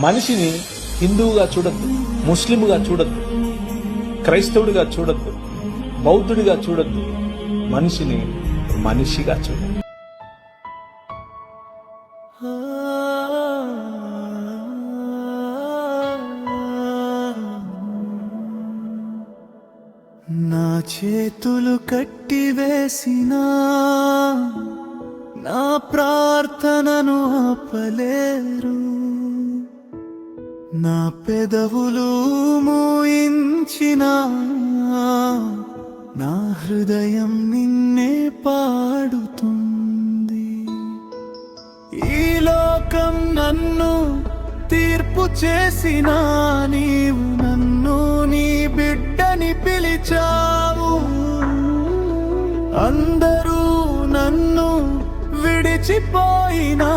మనిషిని హిందువుగా చూడొద్దు, ముస్లింగా చూడొద్దు, క్రైస్తవుడిగా చూడొద్దు, బౌద్ధుడిగా చూడొద్దు. మనిషిని మనిషిగా చూడొద్దు. నా చేతులు కట్టివేసినా నా ప్రార్థనను ఆపలేరు, నా పెదవులు మూయించినా నా హృదయం నిన్నే పాడుతుంది. ఈ లోకం నన్ను తీర్పు చేసినా నీవు నన్ను నీ బిడ్డని పిలిచావు. అందరూ నన్ను విడిచిపోయినా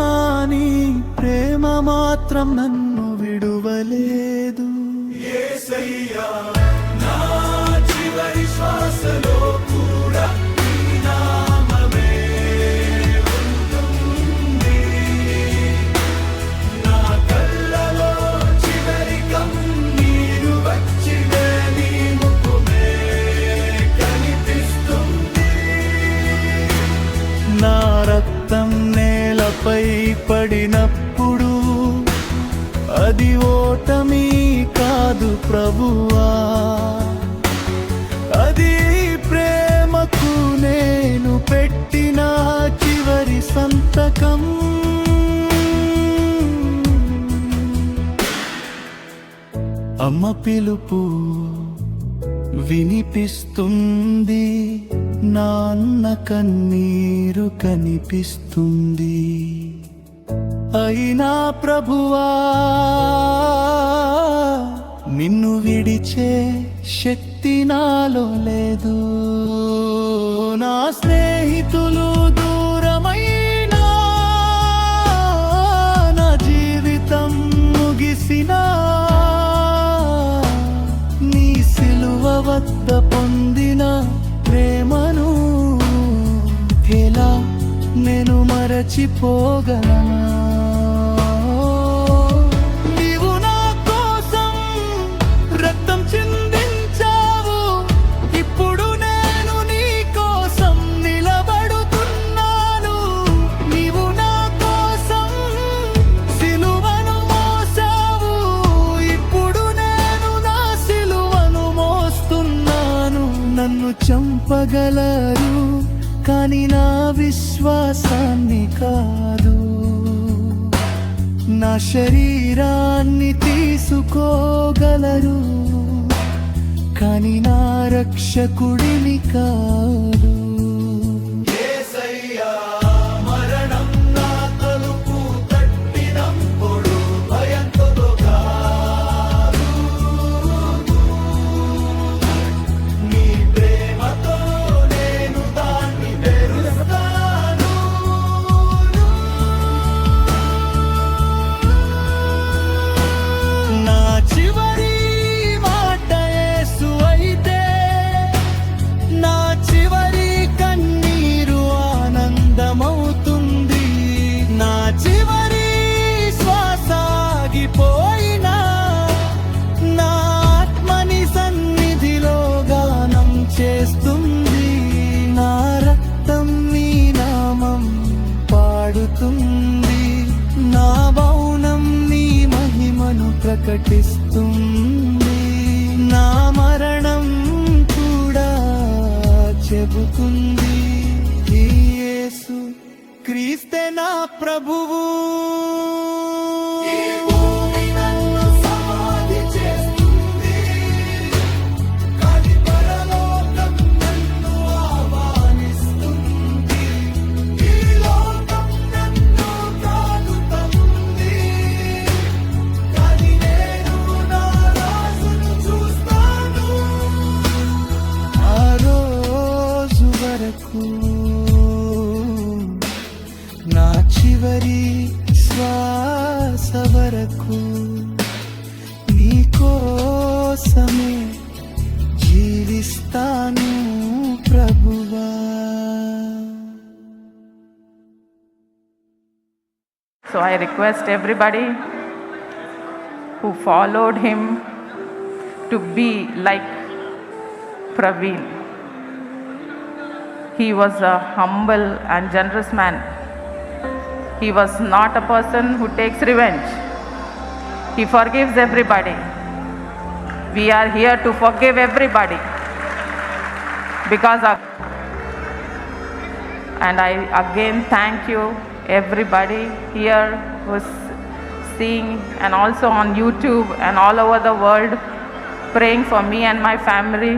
నీ ప్రేమ మాత్రం నన్ను విడువలేదు. యేసయ్యా, నా చివరి శ్వాసలో కూడా నీ నామమే ఉంటుంది. నా కళ్ళలో చివరి కన్నీరు వచ్చిన నీ ముఖమే కనిపిస్తుంది. నా రక్తం నేలపై పడినప్పుడు అది ఓటమి కాదు ప్రభువా, అది ప్రేమకు నేను పెట్టిన చివరి సంతకం. అమ్మ పిలుపు వినిపిస్తుంది, నాన్న కన్నీరు కనిపిస్తుంది. అయినా ప్రభువా, నిన్ను విడిచే శక్తి నాలో లేదు. నా స్నేహితులు దూరమైనా, నా జీవితం ముగిసినా, నీ సిలువ వద్ద పొందిన ప్రేమను ఎలా నేను మరచిపోగలనా? నీవు నా కోసం రక్తం చిందించావు, ఇప్పుడు నేను నీ కోసం నిలబడుతున్నాను. నీవు నా కోసం సిలువను మోసావు, ఇప్పుడు నేను నా సిలువను మోస్తున్నాను. నన్ను చంపగలరు కానీ నా విశ్వాసాన్ని కాదు, నా శరీరాన్ని తీసుకోగలరు కానీ నా రక్షకుడిని కాదు. యేసయ్యా, మరణం నా తలుపు తట్టినప్పుడు భయంతో కాదు, నీ ప్రేమతో నేను దాన్ని తెరుస్తాను. నా చివరి మాట యేసు అయితే, నా చివరి కన్నీరు ఆనందమవుతుంది. నా చివరి శ్వాస ఆగిపోయినా నా ఆత్మని సన్నిధిలో గానం చేస్తుంది. నా రక్తం నీ నామం పాడుతుంది, నా మౌనం నీ మహిమను ప్రకటిస్తుంది. నా మరణం కూడా చెబుతుంది, ఈ యేసు క్రీస్తే నా ప్రభువు. నా చివరి శ్వాస వరకు నీ కోసమే జీవిస్తాను ప్రభువా. So I request everybody who followed him to be like Praveen. He was a humble and generous man. He was not a person who takes revenge. He forgives everybody. We are here to forgive everybody because of. And I again thank you everybody here who's seeing and also on YouTube and all over the world, praying for me and my family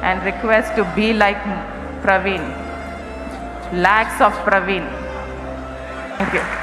and request to be like Praveen. Lakhs of Praveen. Thank you.